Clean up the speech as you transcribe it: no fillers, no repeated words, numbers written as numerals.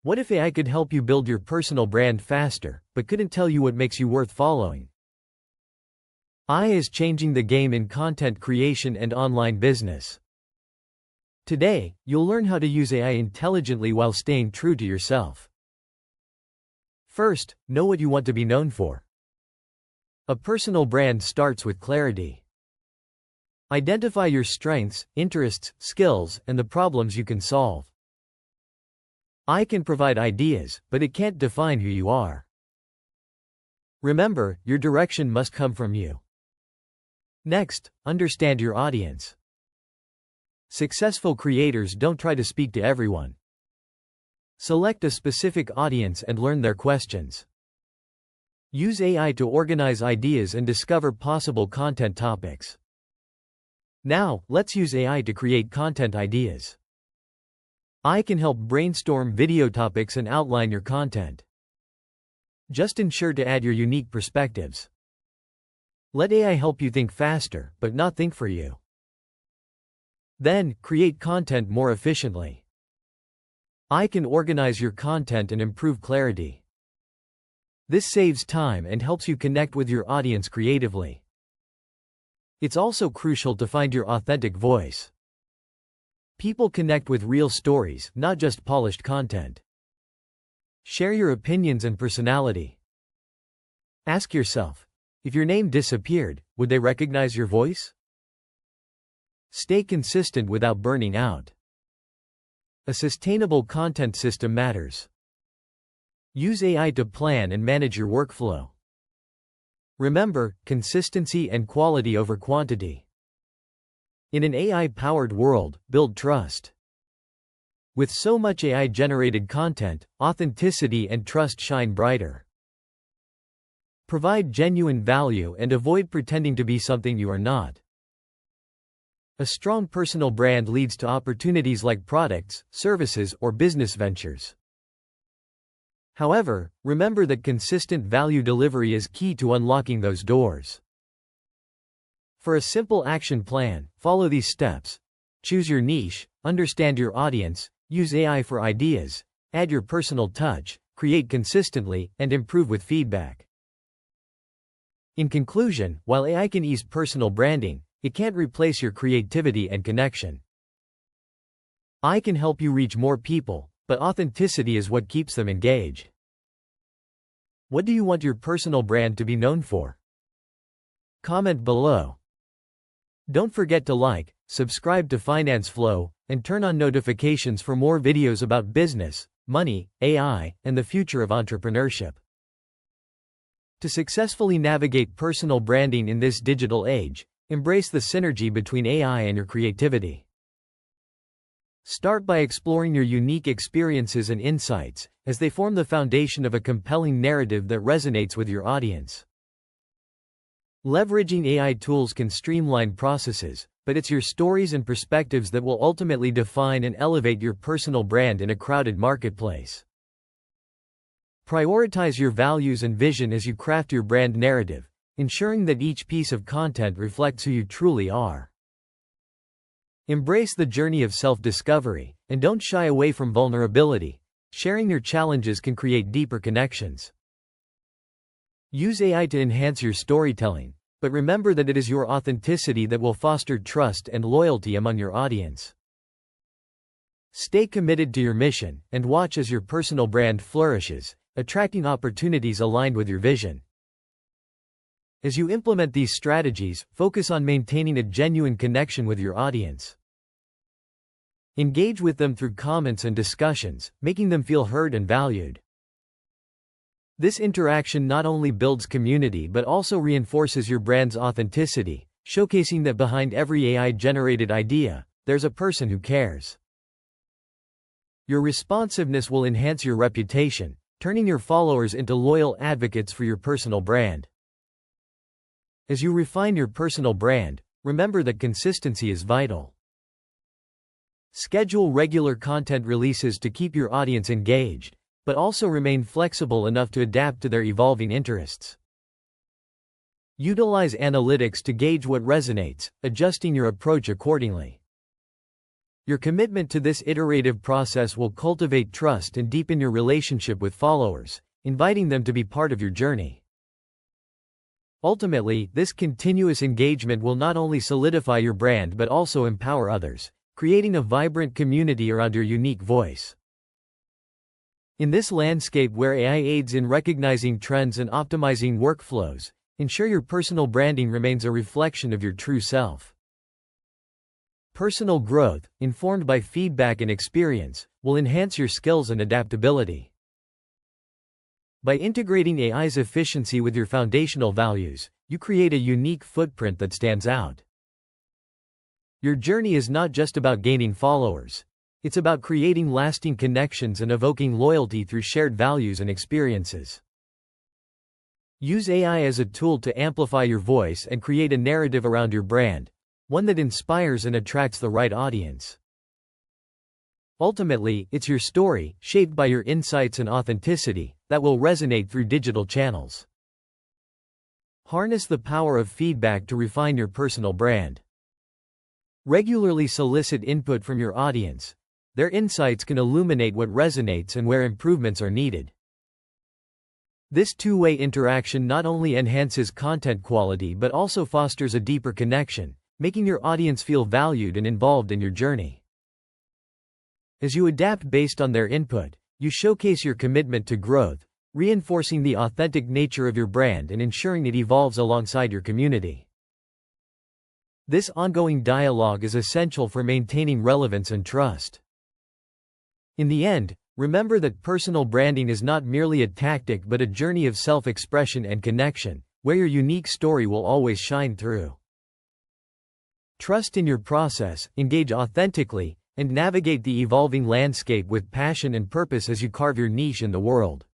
What if AI could help you build your personal brand faster, but couldn't tell you what makes you worth following? AI is changing the game in content creation and online business. Today, you'll learn how to use AI intelligently while staying true to yourself. First, know what you want to be known for. A personal brand starts with clarity. Identify your strengths, interests, skills, and the problems you can solve. AI can provide ideas, but it can't define who you are. Remember, your direction must come from you. Next, understand your audience. Successful creators don't try to speak to everyone. Select a specific audience and learn their questions. Use AI to organize ideas and discover possible content topics. Now, let's use AI to create content ideas. AI can help brainstorm video topics and outline your content. Just ensure to add your unique perspectives. Let AI help you think faster, but not think for you. Then, create content more efficiently. AI can organize your content and improve clarity. This saves time and helps you connect with your audience creatively. It's also crucial to find your authentic voice. People connect with real stories, not just polished content. Share your opinions and personality. Ask yourself, if your name disappeared, would they recognize your voice? Stay consistent without burning out. A sustainable content system matters. Use AI to plan and manage your workflow. Remember, consistency and quality over quantity. In an AI-powered world, build trust. With so much AI-generated content, authenticity and trust shine brighter. Provide genuine value and avoid pretending to be something you are not. A strong personal brand leads to opportunities like products, services, or business ventures. However, remember that consistent value delivery is key to unlocking those doors. For a simple action plan, follow these steps. Choose your niche, understand your audience, use AI for ideas, add your personal touch, create consistently, and improve with feedback. In conclusion, while AI can ease personal branding, it can't replace your creativity and connection. AI can help you reach more people, but authenticity is what keeps them engaged. What do you want your personal brand to be known for? Comment below. Don't forget to like, subscribe to Finance Flow, and turn on notifications for more videos about business, money, AI, and the future of entrepreneurship. To successfully navigate personal branding in this digital age, embrace the synergy between AI and your creativity. Start by exploring your unique experiences and insights, as they form the foundation of a compelling narrative that resonates with your audience. Leveraging AI tools can streamline processes, but it's your stories and perspectives that will ultimately define and elevate your personal brand in a crowded marketplace. Prioritize your values and vision as you craft your brand narrative, ensuring that each piece of content reflects who you truly are. Embrace the journey of self-discovery, and don't shy away from vulnerability. Sharing your challenges can create deeper connections. Use AI to enhance your storytelling, but remember that it is your authenticity that will foster trust and loyalty among your audience. Stay committed to your mission, and watch as your personal brand flourishes, attracting opportunities aligned with your vision. As you implement these strategies, focus on maintaining a genuine connection with your audience. Engage with them through comments and discussions, making them feel heard and valued. This interaction not only builds community but also reinforces your brand's authenticity, showcasing that behind every AI-generated idea, there's a person who cares. Your responsiveness will enhance your reputation, turning your followers into loyal advocates for your personal brand. As you refine your personal brand, remember that consistency is vital. Schedule regular content releases to keep your audience engaged, but also remain flexible enough to adapt to their evolving interests. Utilize analytics to gauge what resonates, adjusting your approach accordingly. Your commitment to this iterative process will cultivate trust and deepen your relationship with followers, inviting them to be part of your journey. Ultimately, this continuous engagement will not only solidify your brand but also empower others, creating a vibrant community around your unique voice. In this landscape where AI aids in recognizing trends and optimizing workflows, ensure your personal branding remains a reflection of your true self. Personal growth, informed by feedback and experience, will enhance your skills and adaptability. By integrating AI's efficiency with your foundational values, you create a unique footprint that stands out. Your journey is not just about gaining followers. It's about creating lasting connections and evoking loyalty through shared values and experiences. Use AI as a tool to amplify your voice and create a narrative around your brand, one that inspires and attracts the right audience. Ultimately, it's your story, shaped by your insights and authenticity, that will resonate through digital channels. Harness the power of feedback to refine your personal brand. Regularly solicit input from your audience. Their insights can illuminate what resonates and where improvements are needed. This two-way interaction not only enhances content quality but also fosters a deeper connection, making your audience feel valued and involved in your journey. As you adapt based on their input, you showcase your commitment to growth, reinforcing the authentic nature of your brand and ensuring it evolves alongside your community. This ongoing dialogue is essential for maintaining relevance and trust. In the end, remember that personal branding is not merely a tactic but a journey of self-expression and connection, where your unique story will always shine through. Trust in your process, engage authentically, and navigate the evolving landscape with passion and purpose as you carve your niche in the world.